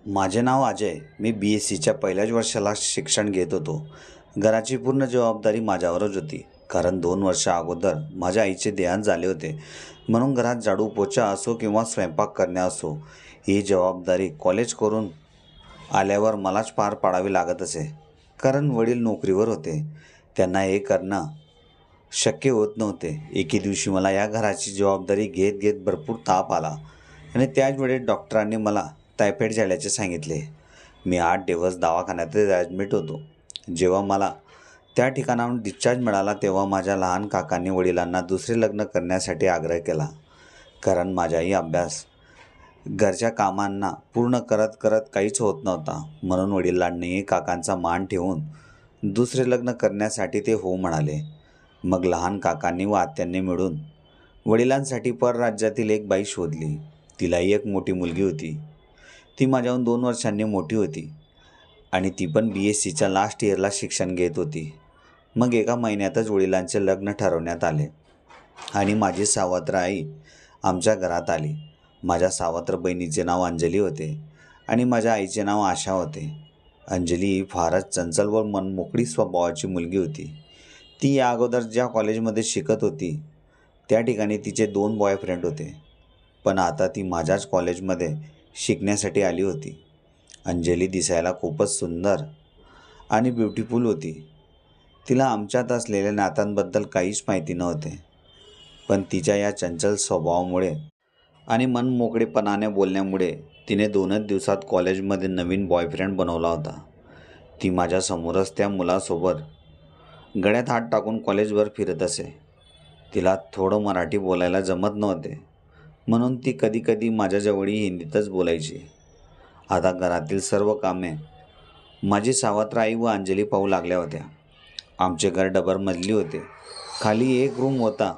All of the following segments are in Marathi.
माझे नाव अजय. मी BScच्या पहिल्याच वर्षाला शिक्षण घेत होतो. घराची पूर्ण जबाबदारी माझ्यावरच होती, कारण 2 वर्ष अगोदर माझ्या आईचे देहांत झाले होते. म्हणून घरात झाडू पोछा असो किंवा स्वयंपाक करणे असो, ही जबाबदारी कॉलेज करून आल्यावर मलाच पार पाडावी लागत असे. कारण वडील नोकरीवर होते, त्यांना हे करणं शक्य होत नव्हते. एके दिवशी मला या घराची जबाबदारी घेत घेत भरपूर ताप आला आणि त्याच वेळेस डॉक्टरांनी मला टायफॉईड झाल्याचे सांगितले. मी 8 दिवस दवाखान्यात ॲडमिट होतो. जेव्हा मला त्या ठिकाणाहून डिस्चार्ज मिळाला तेव्हा माझ्या लहान काकांनी वडिलांना दुसरे लग्न करण्यासाठी आग्रह केला. कारण माझाही अभ्यास घरच्या कामांना पूर्ण करत करत काहीच होत नव्हता. म्हणून वडिलांनी काकांचा मान ठेवून दुसरे लग्न करण्यासाठी ते हो म्हणाले. मग लहान काकांनी व आत्यांनी मिळून वडिलांसाठी परराज्यातील एक बाई शोधली. तिलाही एक मोठी मुलगी होती. ती माझ्याहून 2 वर्षांनी मोठी होती आणि ती पण BScच्या लास्ट इयरला शिक्षण घेत होती. मग एका महिन्यातच वडिलांचे लग्न ठरवण्यात आले आणि माझी सावत्र आई आमच्या घरात आली. माझ्या सावत्र बहिणीचे नाव अंजली होते आणि माझ्या आईचे नाव आशा होते. अंजली ही फारच चंचल व मनमोकळी स्वभावाची मुलगी होती. ती या अगोदर ज्या कॉलेजमध्ये शिकत होती त्या ठिकाणी तिचे 2 बॉयफ्रेंड होते, पण आता ती माझ्याच कॉलेजमध्ये शिकण्यासाठी आली होती. अंजली दिसायला खूपच सुंदर आणि ब्युटिफुल होती. तिला आमच्यात असलेल्या नात्यांबद्दल काहीच माहिती नव्हते, पण तिच्या या चंचल स्वभावामुळे आणि मनमोकळेपणाने बोलण्यामुळे तिने 2च दिवसात कॉलेजमध्ये नवीन बॉयफ्रेंड बनवला होता. ती माझ्यासमोरच त्या मुलासोबत गळ्यात हात टाकून कॉलेजवर फिरत असे. तिला थोडं मराठी बोलायला जमत नव्हते, म्हणून ती कधीकधी माझ्याजवळही हिंदीतच बोलायची. आता घरातील सर्व कामे माझी सावत्र आई व अंजली पाहू लागल्या होत्या. आमचे घर डबल मजली होते. खाली एक रूम होता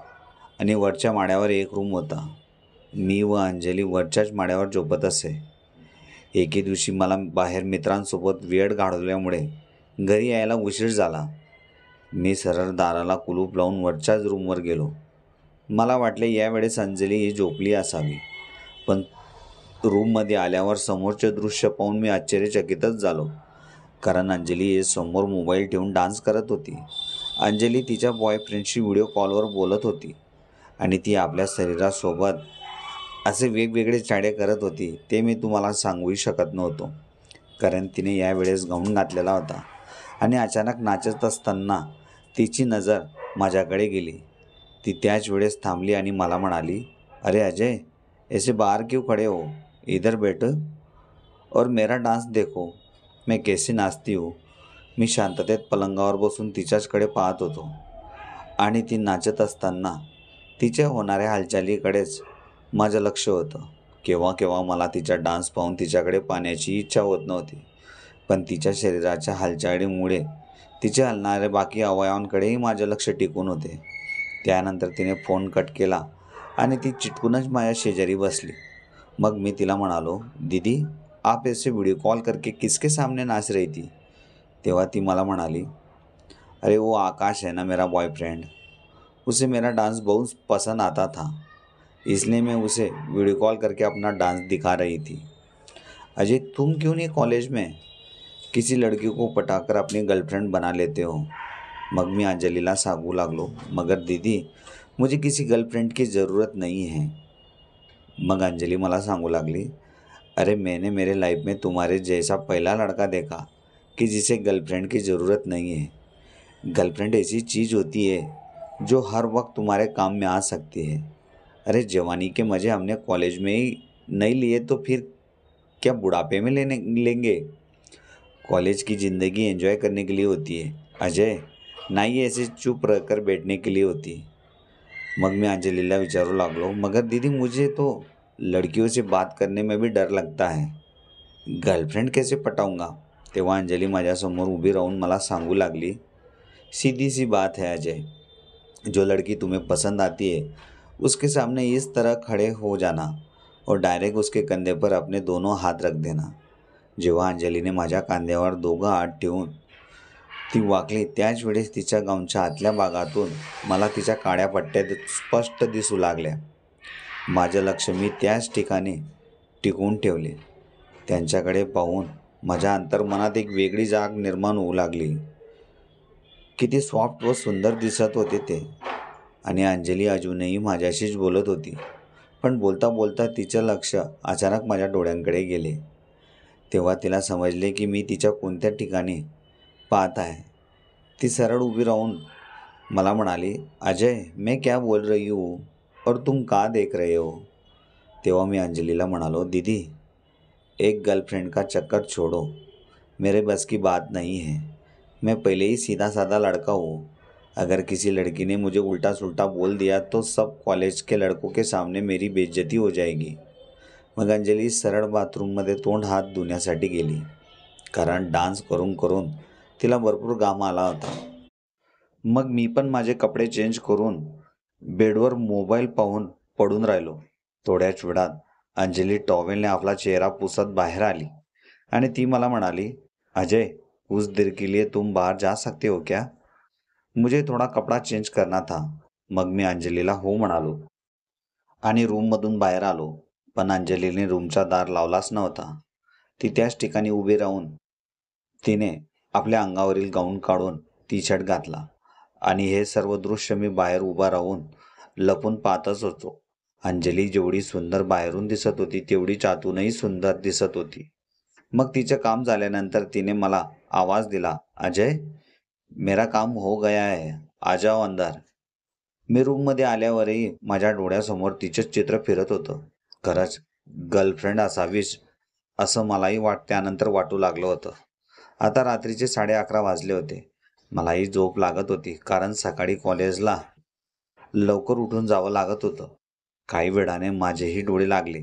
आणि वरच्या माळ्यावर एक रूम होता. मी व अंजली वरच्याच माळ्यावर झोपत असे. एके दिवशी मला बाहेर मित्रांसोबत वेळ घालवल्यामुळे घरी यायला उशीर झाला. मी सरळ दाराला कुलूप लावून वरच्याच रूमवर गेलो. मला वाटले यावेळेस अंजली ही झोपली असावी, पण रूममध्ये आल्यावर समोरचे दृश्य पाहून मी आश्चर्यचकितच झालो. कारण अंजली ही समोर मोबाईल ठेवून डान्स करत होती. अंजली तिच्या बॉयफ्रेंडशी व्हिडिओ कॉलवर बोलत होती आणि ती आपल्या शरीरासोबत असे वेगवेगळे चाळे करत होती ते मी तुम्हाला सांगूही शकत नव्हतो. कारण तिने यावेळेस गाऊन घातलेला होता आणि अचानक नाचत असताना तिची नजर माझ्याकडे गेली. ती त्याच वेळेस थांबली आणि मला म्हणाली, "अरे अजय, ऐसे बाहर क्यों खड़े हो? इधर बैठो और मेरा डान्स देखो, मैं कैसी नाचती हूँ." मी शांततेत पलंगावर बसून तिच्याचकडे पाहत होतो आणि ती नाचत असताना तिच्या होणाऱ्या हालचालीकडेच माझं लक्ष होतं. केव्हा केव्हा मला तिचा डान्स पाहून तिच्याकडे पाहण्याची इच्छा होत नव्हती, पण तिच्या शरीराच्या हालचालीमुळे तिचे हलणारे बाकी अवयवांकडेही माझे लक्ष टिकून होते. त्यानंतर तिने फोन कट केला आणि ती चिटकूनच माझ्या शेजारी बसली. मग मी तिला म्हणालो, "दीदी, आप ऐसे वीडियो कॉल करके किसके सामने नाच रही थी?" तेव्हा ती मला म्हणाली, "अरे वो आकाश है ना, मेरा बॉयफ्रेंड. उसे मेरा डांस बहुत पसंद आता था, इसलिए मैं उसे वीडियो कॉल करके अपना डांस दिखा रही थी." "अजय, तुम क्यों नहीं कॉलेज में किसी लड़की को पटाकर अपनी गर्लफ्रेंड बना लेते हो?" मग मी अंजलीला सांगू लागलो, "मगर दीदी, मुझे किसी गर्लफ्रेंड की ज़रूरत नहीं है." मग अंजली मला सांगू लागली, "अरे मैंने मेरे लाइफ में तुम्हारे जैसा पहला लड़का देखा कि जिसे गर्लफ्रेंड की ज़रूरत नहीं है. गर्लफ्रेंड ऐसी चीज़ होती है जो हर वक्त तुम्हारे काम में आ सकती है. अरे जवानी के मज़े हमने कॉलेज में ही नहीं लिए तो फिर क्या बुढ़ापे में लेंगे? कॉलेज की ज़िंदगी एंजॉय करने के लिए होती है अजय, ना ही ऐसे चुप रहकर बैठने के लिए होती है." मग मी अंजलीला विचारू लागलो, "मगर दीदी, मुझे तो लड़कियों से बात करने में भी डर लगता है. गर्लफ्रेंड कैसे पटाऊंगा?" तेव्हा अंजली माझ्यासमोर उभी राहून मला सांगू लागली, "सीधी सी बात है अजय, जो लड़की तुम्हें पसंद आती है उसके सामने इस तरह खड़े हो जाना और डायरेक्ट उसके कंधे पर अपने दोनों हात रख देना." जेव्हा अंजलीने माझ्या खांद्यावर दोघं हात ठेवून ती वाकली त्याच वेळेस तिच्या गाऊनच्या आतल्या भागातून मला तिच्या काळ्या पट्ट्या स्पष्ट दिसू लागल्या. माझं लक्ष मी त्याच ठिकाणी टिकवून ठेवले. त्यांच्याकडे पाहून माझ्या अंतर्मनात एक वेगळी जाग निर्माण होऊ लागली. किती सॉफ्ट व सुंदर दिसत होते ते. आणि अंजली अजूनही माझ्याशीच बोलत होती. पण बोलता बोलता तिचं लक्ष अचानक माझ्या डोळ्यांकडे गेले. तेव्हा तिला समजले की मी तिच्या कोणत्या ठिकाणी पाहत आहे. ती सरळ उभी राहून मला म्हणाली, अजय, मैं क्या बोल रही हूँ और तुम का देख रहे हो? तेव्हा मी अंजलीला म्हणालो, दीदी, एक गर्लफ्रेंड का चक्कर छोड़ो, मेरे बस की बात नहीं है. मैं पहले ही सीधा साधा लड़का हूँ. अगर किसी लड़की ने मुझे उल्टा सुल्टा बोल दिया तो सब कॉलेज के लड़कों के सामने मेरी बेइज्जती हो जाएगी. मग अंजली सरळ बाथरूममध्ये तोंड हात धुण्यासाठी गेली. कारण डान्स करून करून तिला भरपूर घाम आला होता. मग मी पण माझे कपडे चेंज करून बेडवर मोबाईल पाहून पडून राहिलो. थोड्याच वेळात अंजली टॉवेलने आपला चेहरा पुसत बाहेर आली आणि ती मला म्हणाली, अजय, कुछ देर के लिए तुम बाहर जा सकते हो क्या? मुझे थोडा कपडा चेंज करना था. मग मी अंजलीला हो म्हणालो आणि रूममधून बाहेर आलो. पण अंजलीने रूमचा दार लावलाच नव्हता. ती त्याच ठिकाणी उभी राहून तिने आपल्या अंगावरील गाऊन काढून टी शर्ट घातला आणि हे सर्व दृश्य मी बाहेर उभा राहून लपून पाहतच होतो. अंजली जेवढी सुंदर बाहेरून दिसत होती तेवढीच आतूनही सुंदर दिसत होती. मग तिचं काम झाल्यानंतर तिने मला आवाज दिला, अजय, मेरा काम हो गया है, आ जाओ अंदर. मी रूममध्ये आल्यावरही माझ्या डोळ्यासमोर तिचंच चित्र फिरत होतं. खरंच गर्लफ्रेंड असावीच असं मलाही त्यानंतर वाटू लागलं होतं. आता रात्रीचे 11:30 वाजले होते. मलाही झोप लागत होती कारण सकाळी कॉलेजला लवकर उठून जावं लागत होतं. काही वेळाने माझेही डोळे लागले.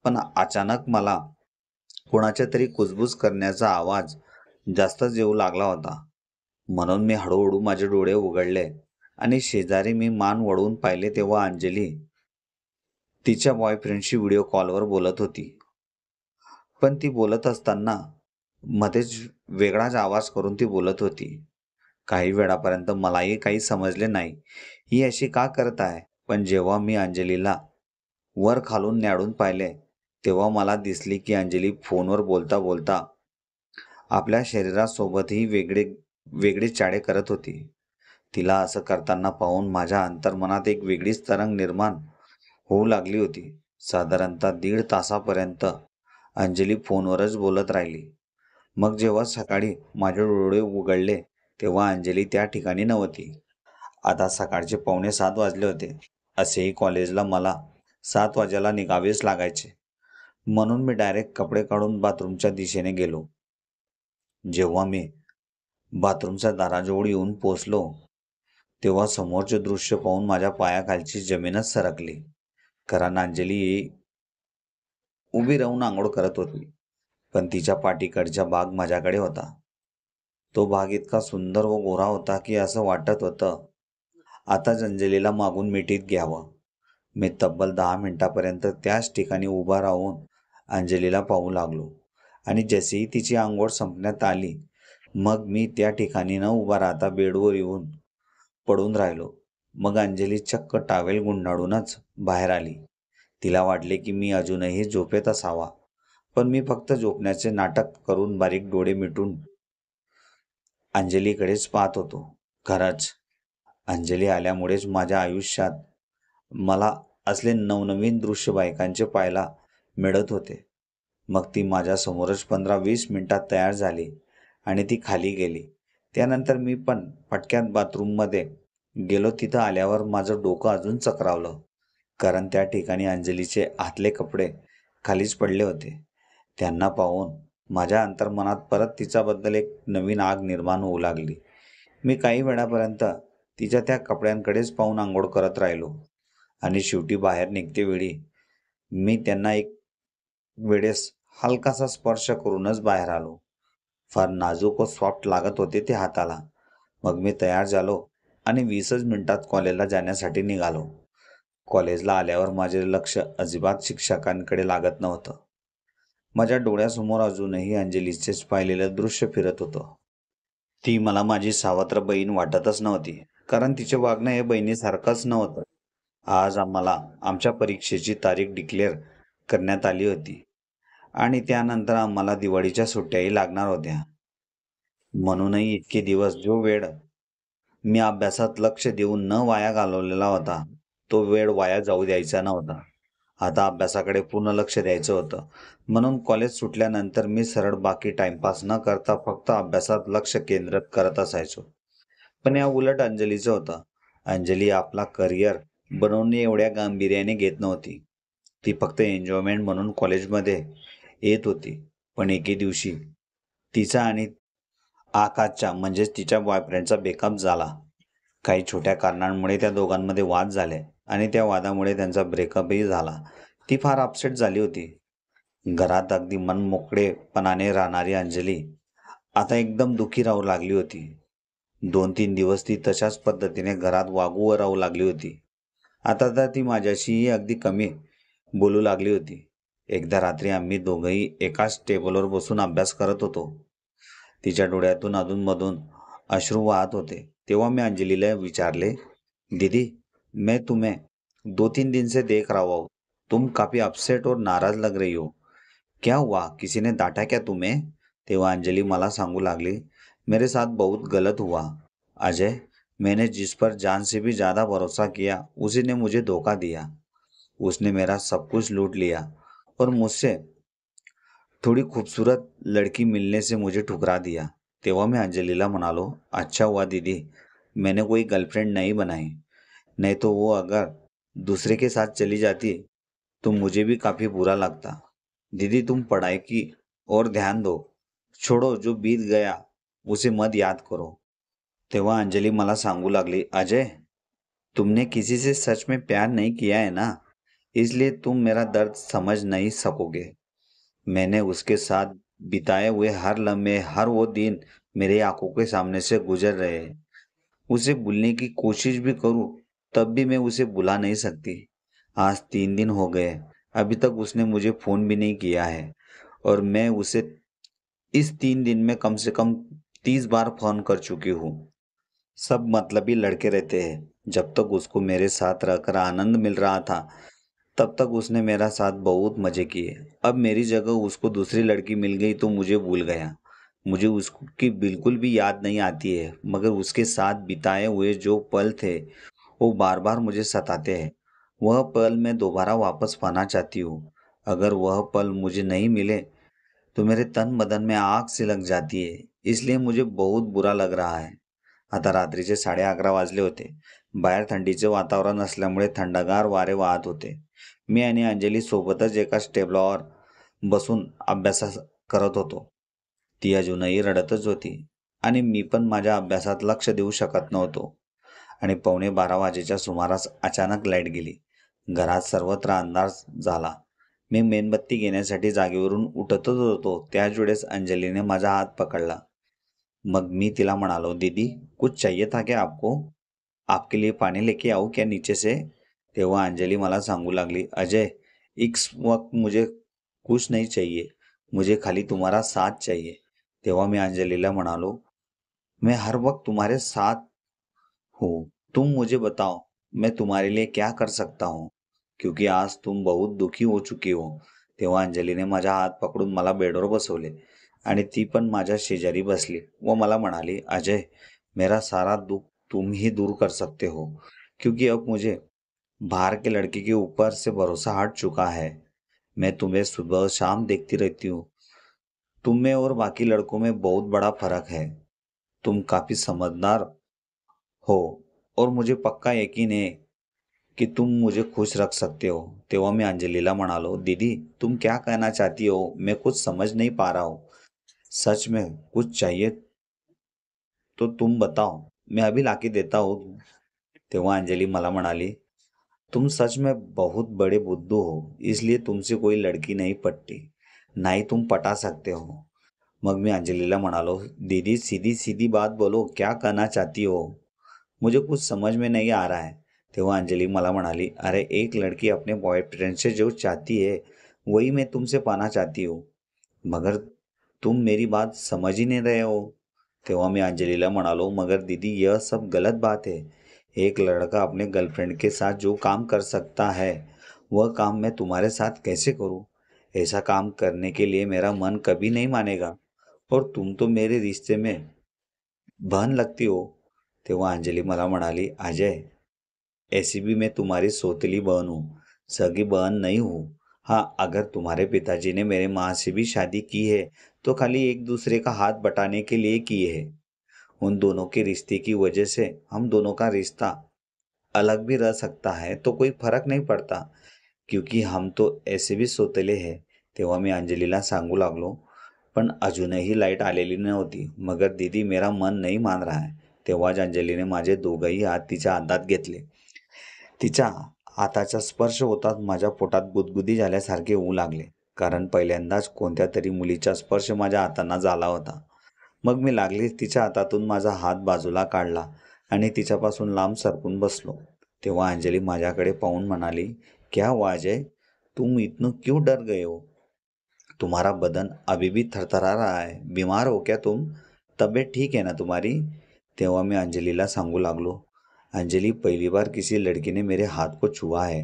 पण अचानक मला कोणाच्या तरी कुजबुज करण्याचा आवाज जास्तच येऊ लागला होता. म्हणून मी हळूहळू माझे डोळे उघडले आणि शेजारी मी मान वळवून पाहिले तेव्हा अंजली तिच्या बॉयफ्रेंडशी व्हिडिओ कॉलवर बोलत होती. पण ती बोलत असताना मध्येच वेगळाच आवाज करून ती बोलत होती. काही वेळापर्यंत मलाही काही समजले नाही, ही अशी का करत आहे. पण जेव्हा मी अंजलीला वर खालून न्याडून पाहिले तेव्हा मला दिसली की अंजली फोनवर बोलता बोलता आपल्या शरीरासोबतही वेगळे चाळे करत होती. तिला असं करताना पाहून माझ्या अंतर्मनात एक वेगळीच तरंग निर्माण होऊ लागली होती. साधारणतः 1.5 तासापर्यंत अंजली फोनवरच बोलत राहिली. मग जेव्हा सकाळी माझे डोळे उघडले तेव्हा अंजली त्या ठिकाणी नव्हती. आता सकाळचे 6:45 वाजले होते. असेही कॉलेजला मला 7 वाजेला निघावेच लागायचे. म्हणून मी डायरेक्ट कपडे काढून बाथरूमच्या दिशेने गेलो. जेव्हा मी बाथरूमच्या दाराजवळ येऊन पोचलो तेव्हा समोरचे दृश्य पाहून माझ्या पायाखालची जमीनच सरकली. कारण अंजली उभी राहून आंघोळ करत होती. पण तिच्या पाठीकडचा भाग माझ्याकडे होता. तो भाग इतका सुंदर व गोरा होता की असं वाटत होतं आताच अंजलीला मागून मिठीत घ्यावं. मी तब्बल 10 मिनिटापर्यंत त्याच ठिकाणी उभा राहून अंजलीला पाहू लागलो आणि जशीही तिची आंघोळ संपण्यात आली मग मी त्या ठिकाणी न उभा राहता बेडवर येऊन पडून राहिलो. मग अंजली चक्क टॉवेल गुंडाळूनच बाहेर आली. तिला वाटले की मी अजूनही झोपेत असावा. पण मी फक्त झोपण्याचे नाटक करून बारीक डोळे मिटून अंजलीकडेच पाहत होतो. खरंच अंजली आल्यामुळेच माझ्या आयुष्यात मला असले नवनवीन दृश्य बायकांचे पाहायला मिळत होते. मग ती माझ्यासमोरच 15-20 मिनिटात तयार झाली आणि ती खाली गेली. त्यानंतर मी पण पटक्यात बाथरूममध्ये गेलो. तिथं आल्यावर माझं डोकं अजून चक्रावलं. कारण त्या ठिकाणी अंजलीचे आतले कपडे खालीच पडले होते. त्यांना पाहून माझ्या अंतर्मनात परत तिच्याबद्दल एक नवीन आग निर्माण होऊ लागली. मी काही वेळापर्यंत तिच्या त्या कपड्यांकडेच पाहून आंघोळ करत राहिलो आणि शेवटी बाहेर निघतेवेळी मी त्यांना एक वेळेस हलकासा स्पर्श करूनच बाहेर आलो. फार नाजूक व सॉफ्ट लागत होते ते हाताला. मग मी तयार झालो आणि 20च मिनिटात कॉलेजला जाण्यासाठी निघालो. कॉलेजला आल्यावर माझे लक्ष अजिबात शिक्षकांकडे लागत नव्हतं. माझ्या डोळ्यासमोर अजूनही अंजलीचेच पाहिलेलं दृश्य फिरत होतं. ती मला माझी सावत्र बहीण वाटतच नव्हती. कारण तिचे वागणं हे बहिणीसारखंच नव्हतं. आज आम्हाला आमच्या परीक्षेची तारीख डिक्लेअर करण्यात आली होती आणि त्यानंतर आम्हाला दिवाळीच्या सुट्ट्याही लागणार होत्या. म्हणूनही इतके दिवस जो वेळ मी अभ्यासात लक्ष देऊन न वाया घालवलेला होता, तो वेळ वाया जाऊ द्यायचा नव्हता. आता अभ्यासाकडे पूर्ण लक्ष द्यायचं होतं. म्हणून कॉलेज सुटल्यानंतर मी सरळ बाकी टाइमपास न करता फक्त अभ्यासात लक्ष केंद्रित करत असायचो. पण या उलट अंजलीचं होतं. अंजली आपला करिअर बनवणे एवढ्या गांभीर्याने घेत नव्हती. ती फक्त एन्जॉयमेंट म्हणून कॉलेजमध्ये येत होती. पण एके दिवशी तिचा आणि आकाशचा म्हणजेच तिच्या बॉयफ्रेंडचा ब्रेकअप झाला. काही छोट्या कारणांमुळे त्या दोघांमध्ये वाद झाले आणि त्या वादामुळे त्यांचा ब्रेकअपही झाला. ती फार अपसेट झाली होती. घरात अगदी मनमोकळेपणाने राहणारी अंजली आता एकदम दुःखी राहू लागली होती. 2-3 दिवस ती तशाच पद्धतीने घरात वागू व राहू लागली होती. आता तर ती माझ्याशीही अगदी कमी बोलू लागली होती. एकदा रात्री आम्ही दोघंही एकाच टेबलवर बसून अभ्यास करत होतो. तिच्या डोळ्यातून अधूनमधून अश्रू वाहत होते. तेव्हा मी अंजलीला विचारले, दीदी, मैं तुम्हें 2-3 दिन से देख रहा हूँ. तुम काफी अपसेट और नाराज लग रही हो. क्या हुआ? किसी ने डांटा क्या तुम्हें? तेव्हा अंजली मला सांगू लागली, मेरे साथ बहुत गलत हुआ अजय. मैंने जिस पर जान से भी ज्यादा भरोसा किया उसी ने मुझे धोखा दिया. उसने मेरा सब कुछ लूट लिया और मुझसे थोड़ी खूबसूरत लड़की मिलने से मुझे ठुकरा दिया. तेव्हा मैं अंजलीला म्हणालो, अच्छा हुआ दीदी, मैंने कोई गर्लफ्रेंड नहीं बनाई. नहीं तो वो अगर दूसरे के साथ चली जाती तो मुझे भी काफी बुरा लगता. दीदी, तुम पढ़ाई की और ध्यान दो. छोड़ो, जो बीत गया उसे मत याद करो. तेव्हा अंजली मला सांगू लागली, अजय, तुमने किसी से सच में प्यार नहीं किया है ना, इसलिए तुम मेरा दर्द समझ नहीं सकोगे. मैंने उसके साथ बिताए हुए हर लम्हे, हर वो दिन मेरे आंखों के सामने से गुजर रहे हैं. उसे भूलने की कोशिश भी करूं तब भी मैं उसे भुला नहीं सकती. आज 3 दिन हो गए, अभी तक उसने मुझे फोन भी नहीं किया है और मैं उसे इस 3 दिन में कम से कम 30 बार फोन कर चुकी हूँ. सब मतलबी लड़के रहते हैं. जब तक उसको मेरे साथ रहकर आनंद मिल रहा था तब तक उसने मेरा साथ बहुत मजे किए. अब मेरी जगह उसको दूसरी लड़की मिल गई तो मुझे भूल गया. मुझे उसकी बिल्कुल भी याद नहीं आती है, मगर उसके साथ बिताए हुए जो पल थे वो बार बार मुझे सताते हैं. वह पल मैं दोबारा वापस पाना चाहती हूँ. अगर वह पल मुझे नहीं मिले तो मेरे तन बदन में आग सी लग जाती है. इसलिए मुझे बहुत बुरा लग रहा है. आता रात्रीचे 11:30 वाजले होते. बाहेर थंडीचे वातावरण असल्यामुळे थंडगार वारे वाहत होते. मी आणि अंजली सोबतच एकाच टेबलावर बसून अभ्यास करत होतो. ती अजूनही रडतच होती आणि मी पण माझ्या अभ्यासात लक्ष देऊ शकत नव्हतो. आणि 11:45 वाजेच्या सुमारास अचानक लाईट गेली. घरात सर्वत्र अंधार झाला. मी मेणबत्ती घेण्यासाठी जागेवरून उठतच होतो त्याच वेळेस अंजलीने माझा हात पकडला. मग मी तिला म्हणालो, दीदी, कुछ चाहिए था क्या आपको? आपके लिए पानी लेके आऊं क्या नीचे से? तेव्हा अंजली मला सांगू लागली, अजय, इस वक्त मुझे कुछ नहीं चाहिए, मुझे खाली तुम्हारा साथ चाहिए. तेव्हा मी अंजलीला म्हणालो, मैं हर वक्त तुम्हारे साथ हूँ. तुम मुझे बताओ मैं तुम्हारे लिए क्या कर सकता हूँ, क्योंकि आज तुम बहुत दुखी हो चुकी हो. तेव्हा अंजलीने माझा हात पकडून मला बेडवर बसवले आणि ती पण माझ्या शेजारी बसली व मला म्हणाली, अजय, मेरा सारा दुख तुम ही दूर कर सकते हो, क्योंकि अब मुझे बाहर के लड़के के ऊपर से भरोसा हट चुका है. मैं तुम्हें सुबह शाम देखती रहती हूँ. तुम में और बाकी लड़कों में बहुत बड़ा फर्क है. तुम काफी समझदार हो और मुझे पक्का यकीन है कि तुम मुझे खुश रख सकते हो. तेव्हा मी अंजलीला म्हणालो, दीदी, तुम क्या कहना चाहती हो? मैं कुछ समझ नहीं पा रहा हूँ. सच में कुछ चाहिए तो तुम बताओ, मैं अभी लाके देता हूँ. तेव्हा अंजली मला म्हणाली, तुम सच में बहुत बड़े बुद्धू हो, इसलिए तुमसे कोई लड़की नहीं पटती, ना ही तुम पटा सकते हो. मग मी अंजलीला म्हणालो, दीदी, सीधी सीधी बात बोलो, क्या कहना चाहती हो? मुझे कुछ समझ में नहीं आ रहा है. तेव्हा अंजली मला म्हणाली, अरे, एक लड़की अपने बॉयफ्रेंड से जो चाहती है वही मैं तुमसे पाना चाहती हूँ, मगर तुम मेरी बात समझ ही नहीं रहे हो. तेव्हा मी अंजलीला म्हणालो, मगर दीदी, यह सब गलत बात है. एक लड़का अपने गर्लफ्रेंड के साथ जो काम कर सकता है वह काम मैं तुम्हारे साथ कैसे करूं? ऐसा काम करने के लिए मेरा मन कभी नहीं मानेगा और तुम तो मेरे रिश्ते में बहन लगती हो. तेव्हा अंजली मला म्हणाली, अजय, ऐसी भी मैं तुम्हारी सौतेली बहन हूँ, सगी बहन नहीं हूँ. हाँ, अगर तुम्हारे पिताजी ने मेरे माँ से भी शादी की है तो खाली एक दूसरे का हाथ बटाने के लिए की है. उन दोनों के रिश्ते की वजह से हम दोनों का रिश्ता अलग भी रह सकता है तो कोई फरक नहीं पडता, क्योंकि हम तो ऐसे भी सोतेले है. तेव्हा मी अंजलीला सांगू लागलो, पण अजूनही लाईट आलेली नव्हती. मगर दीदी, मेरा मन नाही मान रहा है. तेव्हाच अंजलीने माझे दोघंही हात तिच्या हातात घेतले. तिच्या हाताचा स्पर्श होताच माझ्या पोटात गुदगुदी झाल्यासारखे होऊ लागले, कारण पहिल्यांदाच कोणत्या तरी मुलीचा स्पर्श माझ्या हातांना झाला होता. मग मी लागलीच तिच्या हातातून माझा हात बाजूला काढला आणि तिच्यापासून लांब सरकून बसलो. तेव्हा अंजली माझ्याकडे पाहून म्हणाली, क्या हुआ अजय, तुम इतने क्यों डर गए हो? तुम्हारा बदन अभी भी थरथरा रहा है, बीमार हो क्या तुम? तबीयत ठीक है ना तुम्हारी? तेव्हा मी अंजलीला सांगू लागलो, अंजलि, पहली बार किसी लड़की ने मेरे हाथ को छुआ है,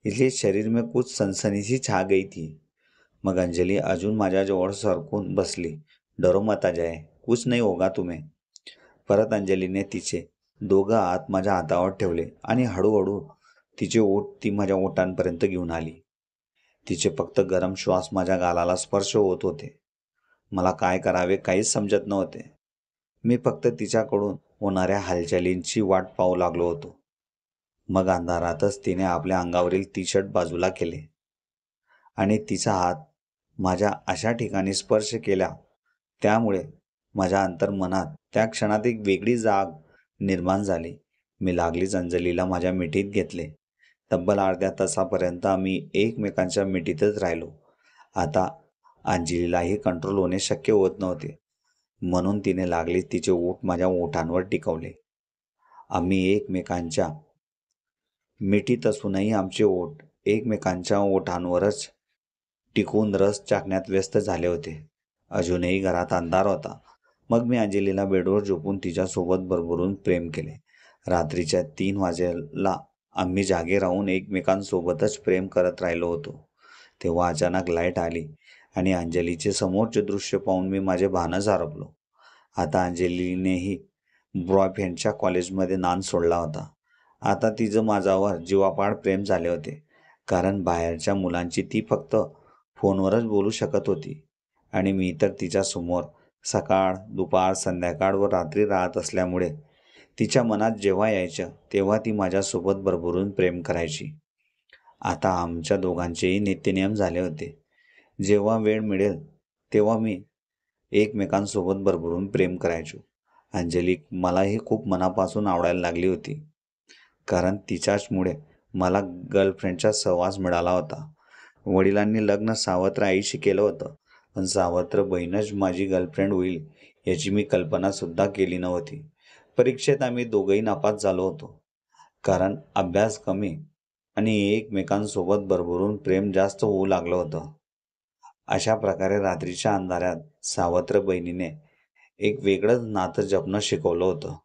इसलिए शरीर में कुछ सनसनी सी छा गई थी. मग अंजली अजून माझ्याजवळ सरकून बसली. डरो मत अजय, कुछ नहीं होगा तुम्हें. परत अंजलीने तिचे दोघं हात माझ्या हातावर ठेवले आणि हळूहळू तिचे ओठ ती माझ्या ओठांपर्यंत घेऊन आली. तिचे फक्त गरम श्वास माझ्या गालाला स्पर्श होत होते. मला काय करावे काहीच समजत नव्हते. मी फक्त तिच्याकडून होणाऱ्या हालचालींची वाट पाहू लागलो होतो. मग अंधारातच तिने आपल्या अंगावरील टी शर्ट बाजूला केले आणि तिचा हात माझ्या अशा ठिकाणी स्पर्श केला, त्यामुळे माझ्या अंतर्मनात त्या क्षणात एक वेगळी जाग निर्माण झाली. मी लागलीच अंजलीला माझ्या मिठीत घेतले. तब्बल अर्ध्या तासापर्यंत आम्ही एकमेकांच्या मिठीतच राहिलो. आता अंजलीलाही कंट्रोल होणे शक्य होत नव्हते, म्हणून तिने लागलीच तिचे ओठ माझ्या ओठांवर टिकवले. आम्ही एकमेकांच्या मिठीत असूनही आमचे ओठ एकमेकांच्या ओठांवरच टिकून रस चाखण्यात व्यस्त झाले होते. अजूनही घरात अंधार होता. मग मी अंजलीला बेडवर झोपून तिच्यासोबत भरभरून प्रेम केले. रात्रीच्या 3 वाजेला आम्ही जागे राहून एकमेकांसोबतच प्रेम करत राहिलो होतो. तेव्हा अचानक लाईट आली आणि अंजलीचे समोरचे दृश्य पाहून मी माझे भानच हरपलो. आता अंजलीनेही बॉयफ्रेंडच्या कॉलेजमध्ये नाद सोडला होता. आता तिचं माझ्यावर जीवापाड प्रेम झाले होते, कारण बाहेरच्या मुलांची ती फक्त फोनवरच बोलू शकत होती आणि मी तर तिच्यासमोर सकाळ, दुपार, संध्याकाळ व रात्री राहत असल्यामुळे तिच्या मनात जेव्हा यायचं तेव्हा ती माझ्यासोबत भरभरून प्रेम करायची. आता आमच्या दोघांचेही नित्यनियम झाले होते. जेव्हा वेळ मिळेल तेव्हा मी एकमेकांसोबत भरभरून प्रेम करायचो. अंजली मलाही खूप मनापासून आवडायला लागली होती, कारण तिच्याचमुळे मला गर्लफ्रेंडचा सहवास मिळाला होता. वडिलांनी लग्न सावत्र आईशी केलं होतं, पण सावत्र बहीणच माझी गर्लफ्रेंड होईल याची मी कल्पनासुद्धा केली नव्हती. परीक्षेत आम्ही दोघंही नापास झालो होतो, कारण अभ्यास कमी आणि एकमेकांसोबत भरभरून प्रेम जास्त होऊ लागलं होतं. अशा प्रकारे रात्रीच्या अंधारात सावत्र बहिणीने एक वेगळंच नातं जपणं शिकवलं होतं.